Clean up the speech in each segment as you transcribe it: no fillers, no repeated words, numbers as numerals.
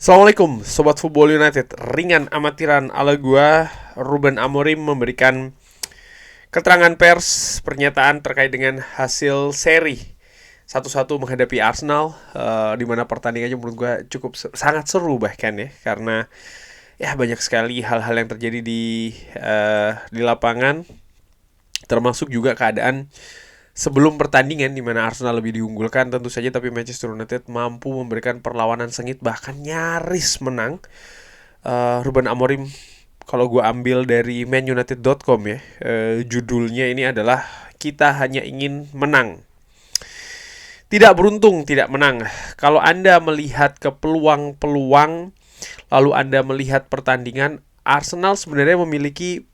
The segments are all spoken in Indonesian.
Assalamualaikum Sobat Football United. Ringan amatiran ala gua, Ruben Amorim memberikan keterangan pers pernyataan terkait dengan hasil seri 1-1 menghadapi Arsenal, di mana pertandingannya menurut gua cukup sangat seru bahkan ya, karena ya banyak sekali hal-hal yang terjadi di lapangan, termasuk juga keadaan sebelum pertandingan di mana Arsenal lebih diunggulkan tentu saja, tapi Manchester United mampu memberikan perlawanan sengit bahkan nyaris menang. Ruben Amorim, kalau gue ambil dari manunited.com ya, judulnya ini adalah kita hanya ingin menang, tidak beruntung tidak menang. Kalau Anda melihat ke peluang-peluang, lalu Anda melihat pertandingan, Arsenal sebenarnya memiliki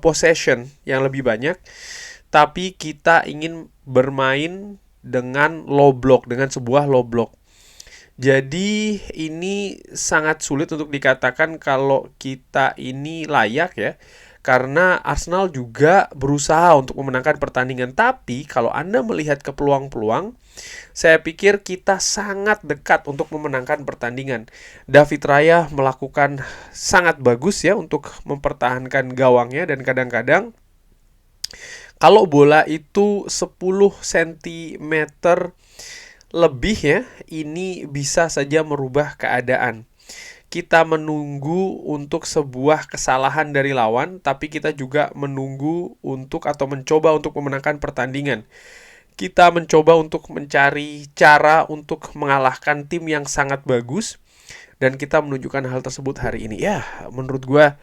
possession yang lebih banyak, tapi kita ingin bermain dengan low block, dengan sebuah low block. Jadi ini sangat sulit untuk dikatakan kalau kita ini layak ya, karena Arsenal juga berusaha untuk memenangkan pertandingan. Tapi kalau Anda melihat ke peluang-peluang, saya pikir kita sangat dekat untuk memenangkan pertandingan. David Raya melakukan sangat bagus ya untuk mempertahankan gawangnya, dan kadang-kadang kalau bola itu 10 cm lebih ya, ini bisa saja merubah keadaan. Kita menunggu untuk sebuah kesalahan dari lawan, tapi kita juga menunggu untuk atau mencoba untuk memenangkan pertandingan. Kita mencoba untuk mencari cara untuk mengalahkan tim yang sangat bagus, dan kita menunjukkan hal tersebut hari ini. Ya, menurut gue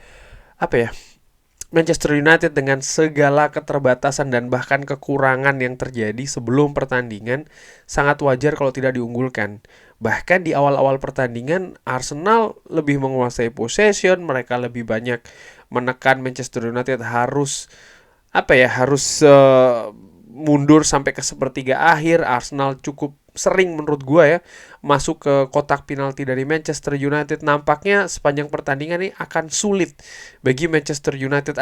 apa ya? Manchester United dengan segala keterbatasan dan bahkan kekurangan yang terjadi sebelum pertandingan sangat wajar kalau tidak diunggulkan. Bahkan di awal-awal pertandingan Arsenal lebih menguasai possession, mereka lebih banyak menekan Manchester United harus mundur sampai ke sepertiga akhir. Arsenal cukup sering menurut gue ya masuk ke kotak penalti dari Manchester United. Nampaknya sepanjang pertandingan ini akan sulit bagi Manchester United.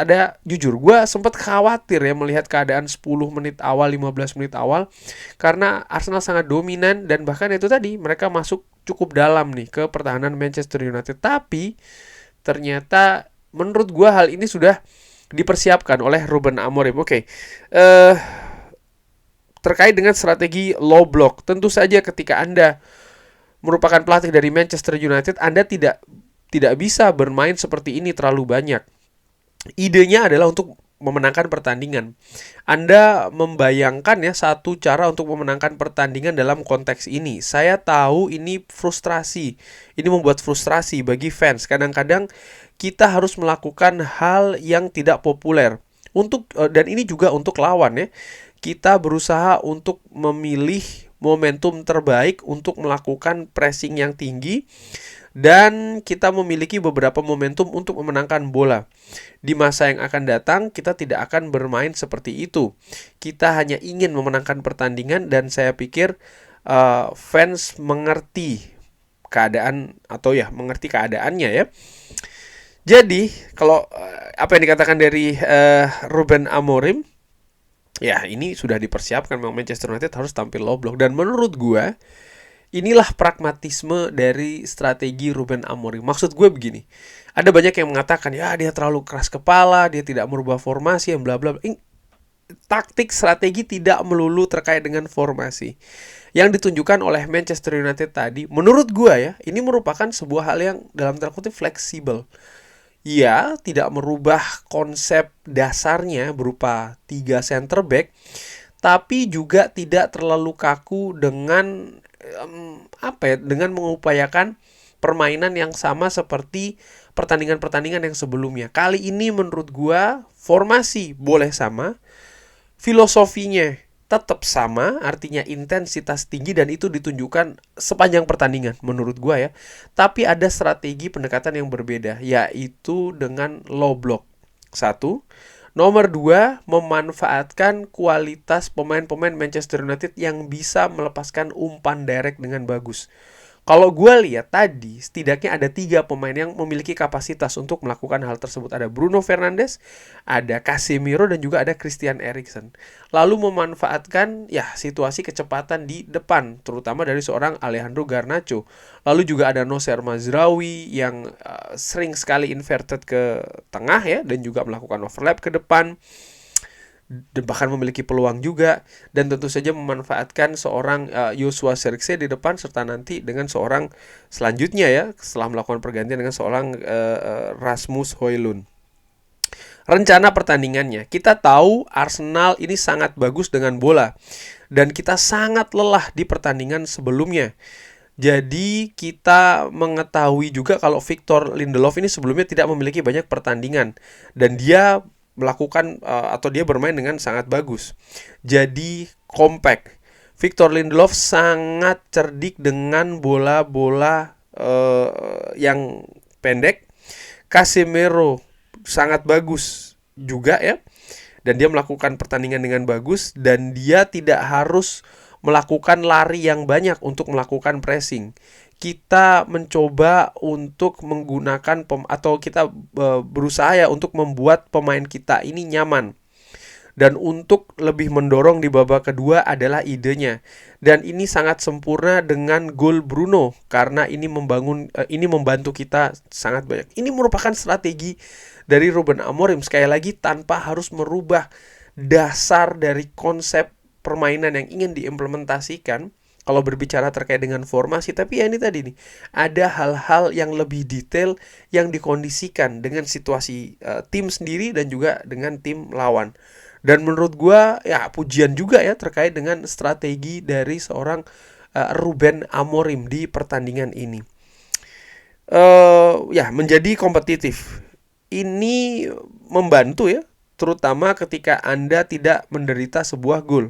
Jujur gue sempat khawatir ya melihat keadaan 10 menit awal, 15 menit awal, karena Arsenal sangat dominan dan bahkan itu tadi mereka masuk cukup dalam nih ke pertahanan Manchester United. Tapi ternyata menurut gue hal ini sudah dipersiapkan oleh Ruben Amorim. Terkait dengan strategi low block, tentu saja ketika Anda merupakan pelatih dari Manchester United, Anda tidak bisa bermain seperti ini terlalu banyak. Idenya adalah untuk memenangkan pertandingan. Anda membayangkan ya satu cara untuk memenangkan pertandingan dalam konteks ini. Saya tahu ini frustrasi. Ini membuat frustrasi bagi fans. Kadang-kadang kita harus melakukan hal yang tidak populer. Dan ini juga untuk lawan ya. Kita berusaha untuk memilih momentum terbaik untuk melakukan pressing yang tinggi, dan kita memiliki beberapa momentum untuk memenangkan bola. Di masa yang akan datang kita tidak akan bermain seperti itu. Kita hanya ingin memenangkan pertandingan, dan saya pikir fans mengerti keadaan atau ya mengerti keadaannya ya. Jadi kalau apa yang dikatakan dari Ruben Amorim, ya ini sudah dipersiapkan, memang Manchester United harus tampil low block. Dan menurut gue inilah pragmatisme dari strategi Ruben Amorim. Maksud gue begini, ada banyak yang mengatakan ya dia terlalu keras kepala, dia tidak merubah formasi yang bla bla bla. Taktik strategi tidak melulu terkait dengan formasi. Yang ditunjukkan oleh Manchester United tadi, menurut gue ya, ini merupakan sebuah hal yang dalam tanda kutip fleksibel. Ia tidak merubah konsep dasarnya berupa 3 center back, tapi juga tidak terlalu kaku dengan dengan mengupayakan permainan yang sama seperti pertandingan-pertandingan yang sebelumnya. Kali ini menurut gua formasi boleh sama, filosofinya tetap sama, artinya intensitas tinggi, dan itu ditunjukkan sepanjang pertandingan menurut gua ya. Tapi ada strategi pendekatan yang berbeda, yaitu dengan low block. Satu. Nomor 2, memanfaatkan kualitas pemain-pemain Manchester United yang bisa melepaskan umpan direct dengan bagus. Kalau gue lihat tadi, setidaknya ada 3 pemain yang memiliki kapasitas untuk melakukan hal tersebut. Ada Bruno Fernandes, ada Casemiro, dan juga ada Christian Eriksen. Lalu memanfaatkan situasi kecepatan di depan, terutama dari seorang Alejandro Garnacho. Lalu juga ada Nocer Mazraoui yang sering sekali inverted ke tengah ya, dan juga melakukan overlap ke depan, dan bahkan memiliki peluang juga, dan tentu saja memanfaatkan seorang Joshua Zirkzee di depan, serta nanti dengan seorang selanjutnya ya setelah melakukan pergantian dengan seorang Rasmus Højlund. Rencana pertandingannya, kita tahu Arsenal ini sangat bagus dengan bola dan kita sangat lelah di pertandingan sebelumnya. Jadi kita mengetahui juga kalau Victor Lindelof ini sebelumnya tidak memiliki banyak pertandingan dan dia melakukan atau dia bermain dengan sangat bagus. Jadi compact. Victor Lindelof sangat cerdik dengan bola-bola yang pendek. Casemiro sangat bagus juga ya. Dan dia melakukan pertandingan dengan bagus dan dia tidak harus melakukan lari yang banyak untuk melakukan pressing. Kita mencoba untuk menggunakan atau kita berusaha ya untuk membuat pemain kita ini nyaman. Dan untuk lebih mendorong di babak kedua adalah idenya. Dan ini sangat sempurna dengan gol Bruno karena ini membantu kita sangat banyak. Ini merupakan strategi dari Ruben Amorim, sekali lagi tanpa harus merubah dasar dari konsep permainan yang ingin diimplementasikan kalau berbicara terkait dengan formasi. Tapi ya ini tadi nih, ada hal-hal yang lebih detail yang dikondisikan dengan situasi tim sendiri dan juga dengan tim lawan. Dan menurut gue ya pujian juga ya terkait dengan strategi dari seorang Ruben Amorim di pertandingan ini. Menjadi kompetitif ini membantu ya, terutama ketika Anda tidak menderita sebuah gol.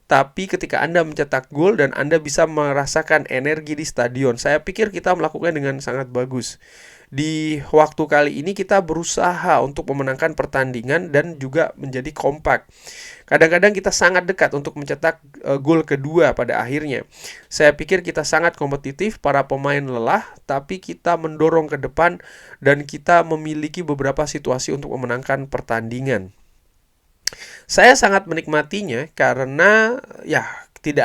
Tapi ketika Anda mencetak gol dan Anda bisa merasakan energi di stadion, saya pikir kita melakukan dengan sangat bagus. Di waktu kali ini kita berusaha untuk memenangkan pertandingan dan juga menjadi kompak. Kadang-kadang kita sangat dekat untuk mencetak gol kedua pada akhirnya. Saya pikir kita sangat kompetitif, para pemain lelah, tapi kita mendorong ke depan dan kita memiliki beberapa situasi untuk memenangkan pertandingan. Saya sangat menikmatinya karena kita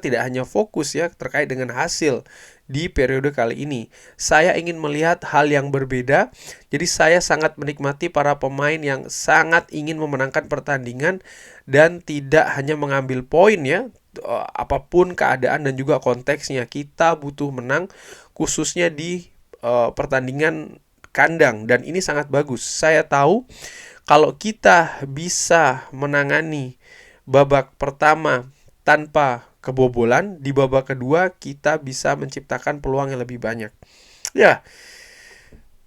tidak hanya fokus ya terkait dengan hasil di periode kali ini. Saya ingin melihat hal yang berbeda. Jadi saya sangat menikmati para pemain yang sangat ingin memenangkan pertandingan dan tidak hanya mengambil poin ya. Apapun keadaan dan juga konteksnya, kita butuh menang khususnya di pertandingan kandang, dan ini sangat bagus. Saya tahu kalau kita bisa menangani babak pertama tanpa kebobolan, di babak kedua kita bisa menciptakan peluang yang lebih banyak. Ya,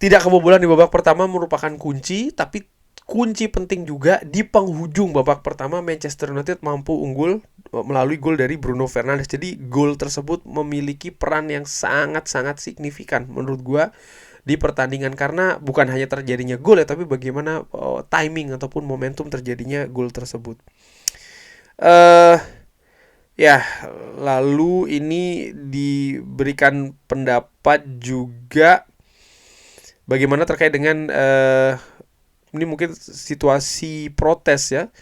tidak kebobolan di babak pertama merupakan kunci, tapi kunci penting juga di penghujung babak pertama Manchester United mampu unggul melalui gol dari Bruno Fernandes. Jadi gol tersebut memiliki peran yang sangat-sangat signifikan menurut gua di pertandingan, karena bukan hanya terjadinya gol ya, tapi bagaimana timing ataupun momentum terjadinya gol tersebut. Lalu ini diberikan pendapat juga bagaimana terkait dengan ini mungkin situasi protes ya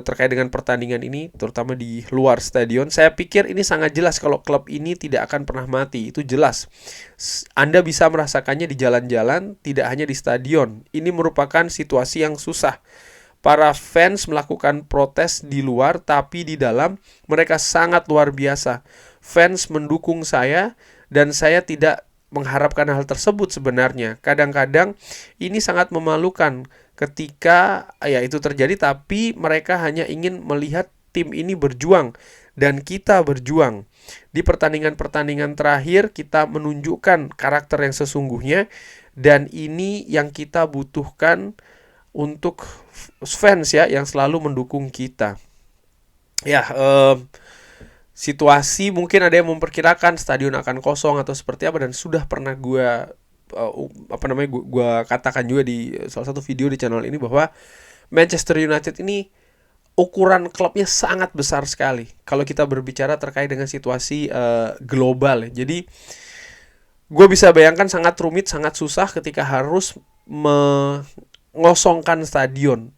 terkait dengan pertandingan ini, terutama di luar stadion. Saya pikir ini sangat jelas kalau klub ini tidak akan pernah mati. Itu jelas. Anda bisa merasakannya di jalan-jalan, tidak hanya di stadion. Ini merupakan situasi yang susah. Para fans melakukan protes di luar, tapi di dalam mereka sangat luar biasa. Fans mendukung saya dan saya tidak mengharapkan hal tersebut sebenarnya. Kadang-kadang ini sangat memalukan ketika itu terjadi, tapi mereka hanya ingin melihat tim ini berjuang dan kita berjuang. Di pertandingan-pertandingan terakhir kita menunjukkan karakter yang sesungguhnya, dan ini yang kita butuhkan untuk fans ya yang selalu mendukung kita. Situasi mungkin ada yang memperkirakan stadion akan kosong atau seperti apa, dan sudah pernah gue katakan juga di salah satu video di channel ini bahwa Manchester United ini ukuran klubnya sangat besar sekali kalau kita berbicara terkait dengan situasi global ya. Jadi gue bisa bayangkan sangat rumit, sangat susah ketika harus mengosongkan stadion.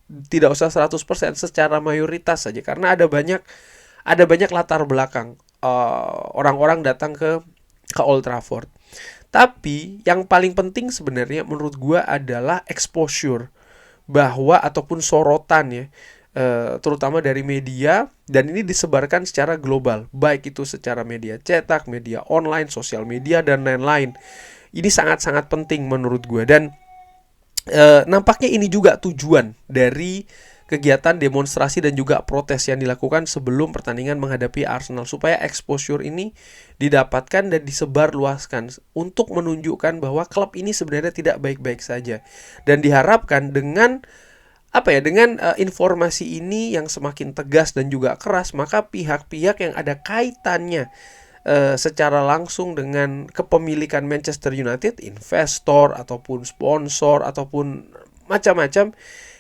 Tidak usah 100%, secara mayoritas saja, karena ada banyak latar belakang orang-orang datang ke Old Trafford. Tapi yang paling penting sebenarnya menurut gue adalah exposure, bahwa ataupun sorotan ya, terutama dari media, dan ini disebarkan secara global, baik itu secara media cetak, media online, sosial media, dan lain-lain. Ini sangat-sangat penting menurut gue. Dan nampaknya ini juga tujuan dari kegiatan demonstrasi dan juga protes yang dilakukan sebelum pertandingan menghadapi Arsenal, supaya exposure ini didapatkan dan disebarluaskan untuk menunjukkan bahwa klub ini sebenarnya tidak baik-baik saja. Dan diharapkan dengan informasi ini yang semakin tegas dan juga keras, maka pihak-pihak yang ada kaitannya secara langsung dengan kepemilikan Manchester United, investor ataupun sponsor ataupun macam-macam,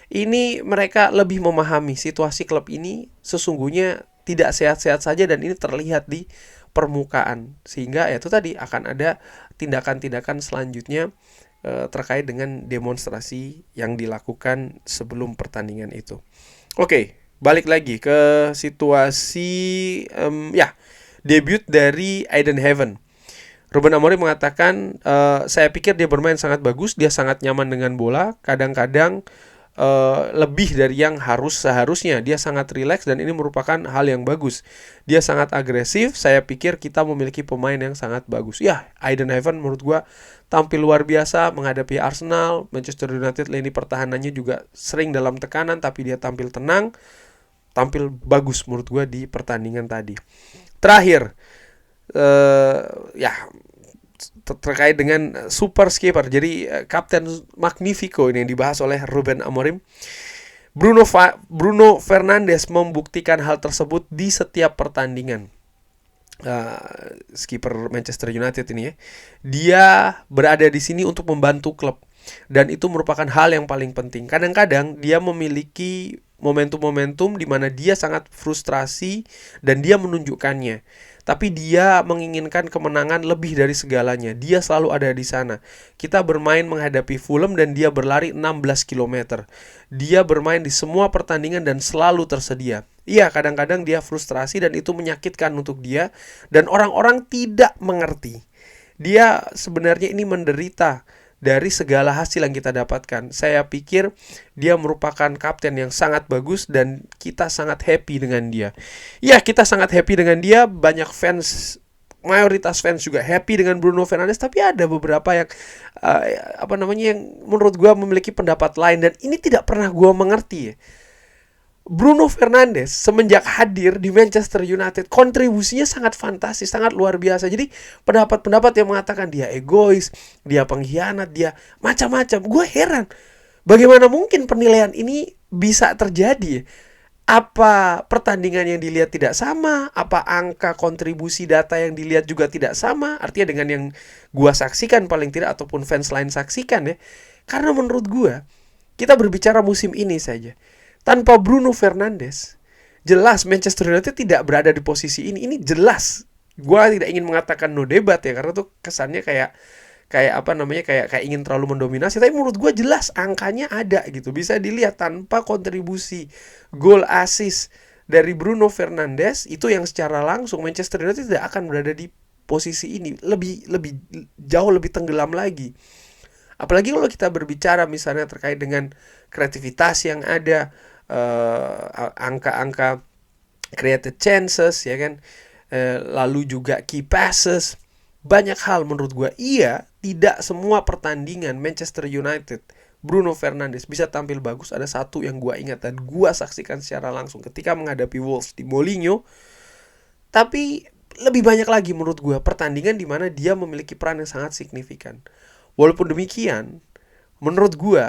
ini mereka lebih memahami situasi klub ini sesungguhnya tidak sehat-sehat saja, dan ini terlihat di permukaan, sehingga ya itu tadi akan ada tindakan-tindakan selanjutnya terkait dengan demonstrasi yang dilakukan sebelum pertandingan itu. Oke, balik lagi ke situasi debut dari Eden Heaven. Ruben Amorim mengatakan, saya pikir dia bermain sangat bagus, dia sangat nyaman dengan bola, kadang-kadang lebih dari yang seharusnya. Dia sangat rileks dan ini merupakan hal yang bagus. Dia sangat agresif, saya pikir kita memiliki pemain yang sangat bagus. Ya, Eden Heaven menurut gua tampil luar biasa menghadapi Arsenal. Manchester United lini pertahanannya juga sering dalam tekanan, tapi dia tampil tenang, tampil bagus menurut gua di pertandingan tadi. Terakhir, terkait dengan super skipper, jadi Kapten Magnifico ini yang dibahas oleh Ruben Amorim. Bruno Fernandes membuktikan hal tersebut di setiap pertandingan. Skipper Manchester United ini ya, dia berada di sini untuk membantu klub, dan itu merupakan hal yang paling penting. Kadang-kadang dia memiliki momentum-momentum di mana dia sangat frustrasi dan dia menunjukkannya. Tapi dia menginginkan kemenangan lebih dari segalanya. Dia selalu ada di sana. Kita bermain menghadapi Fulham dan dia berlari 16 km. Dia bermain di semua pertandingan dan selalu tersedia. Iya, kadang-kadang dia frustrasi dan itu menyakitkan untuk dia. Dan orang-orang tidak mengerti. Dia sebenarnya ini menderita dari segala hasil yang kita dapatkan. Saya pikir dia merupakan kapten yang sangat bagus dan kita sangat happy dengan dia. Ya, kita sangat happy dengan dia. Banyak fans, mayoritas fans juga happy dengan Bruno Fernandes, tapi ada beberapa yang yang menurut gue memiliki pendapat lain, dan ini tidak pernah gue mengerti ya. Bruno Fernandes semenjak hadir di Manchester United, kontribusinya sangat fantastis, sangat luar biasa. Jadi pendapat-pendapat yang mengatakan dia egois, dia pengkhianat, dia macam-macam, gue heran bagaimana mungkin penilaian ini bisa terjadi. Apa pertandingan yang dilihat tidak sama? Apa angka kontribusi data yang dilihat juga tidak sama? Artinya dengan yang gue saksikan paling tidak, ataupun fans lain saksikan ya. Karena menurut gue, kita berbicara musim ini saja, tanpa Bruno Fernandes, jelas Manchester United tidak berada di posisi ini. Ini jelas. Gue tidak ingin mengatakan no debat ya, karena tuh kesannya kayak ingin terlalu mendominasi. Tapi menurut gue jelas angkanya ada gitu. Bisa dilihat tanpa kontribusi gol assist dari Bruno Fernandes, itu yang secara langsung Manchester United tidak akan berada di posisi ini. Jauh lebih tenggelam lagi. Apalagi kalau kita berbicara misalnya terkait dengan kreativitas yang ada, angka-angka created chances ya kan, lalu juga key passes, banyak hal menurut gue. Iya, tidak semua pertandingan Manchester United Bruno Fernandes bisa tampil bagus. Ada satu yang gue ingat dan gue saksikan secara langsung ketika menghadapi Wolves di Molinho. Tapi lebih banyak lagi menurut gue pertandingan di mana dia memiliki peran yang sangat signifikan. Walaupun demikian, menurut gue,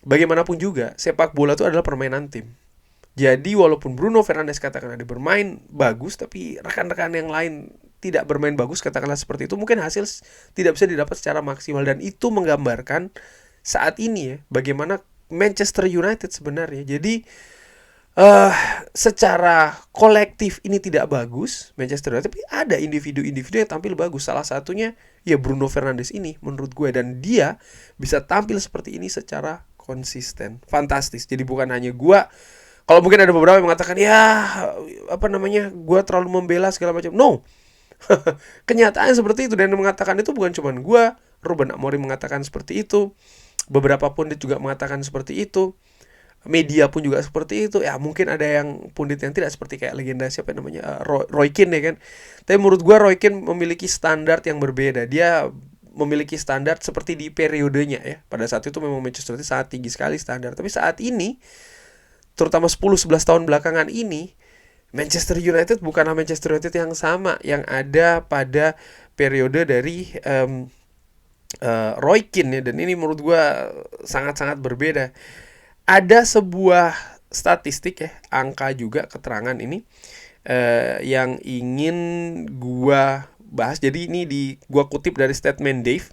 bagaimanapun juga, sepak bola itu adalah permainan tim. Jadi walaupun Bruno Fernandes katakan ada bermain bagus, tapi rekan-rekan yang lain tidak bermain bagus, katakanlah seperti itu, mungkin hasil tidak bisa didapat secara maksimal. Dan itu menggambarkan saat ini ya, bagaimana Manchester United sebenarnya. Jadi eh secara kolektif ini tidak bagus Manchester United, tapi ada individu-individu yang tampil bagus. Salah satunya ya Bruno Fernandes ini menurut gue, dan dia bisa tampil seperti ini secara konsisten. Fantastis. Jadi bukan hanya gue. Kalau mungkin ada beberapa yang mengatakan ya gue terlalu membela segala macam. No. Kenyataan seperti itu, dan yang mengatakan itu bukan cuma gue. Ruben Amorim mengatakan seperti itu. Beberapa pundit juga mengatakan seperti itu. Media pun juga seperti itu. Ya mungkin ada yang pundit yang tidak, seperti kayak legenda siapa namanya, Roy Keane ya kan. Tapi menurut gue Roy Keane memiliki standar yang berbeda. Dia memiliki standar seperti di periodenya ya. Pada saat itu memang Manchester United sangat tinggi sekali standar. Tapi saat ini, terutama 10-11 tahun belakangan ini, Manchester United bukanlah Manchester United yang sama yang ada pada periode dari Roy Keane ya. Dan ini menurut gue sangat-sangat berbeda. Ada sebuah statistik ya, angka juga, keterangan ini yang ingin gua bahas. Jadi ini gua kutip dari statement Dave.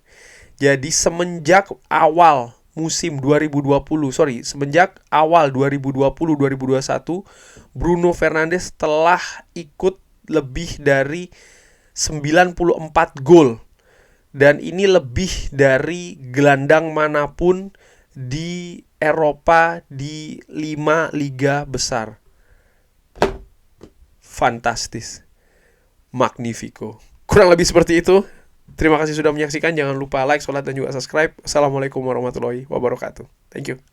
Jadi semenjak awal musim 2020, semenjak awal 2020-2021, Bruno Fernandes telah ikut lebih dari 94 gol. Dan ini lebih dari gelandang manapun di Eropa di 5 liga besar. Fantastis. Magnifico. Kurang lebih seperti itu. Terima kasih sudah menyaksikan. Jangan lupa like, share, dan juga subscribe. Assalamualaikum warahmatullahi wabarakatuh. Thank you.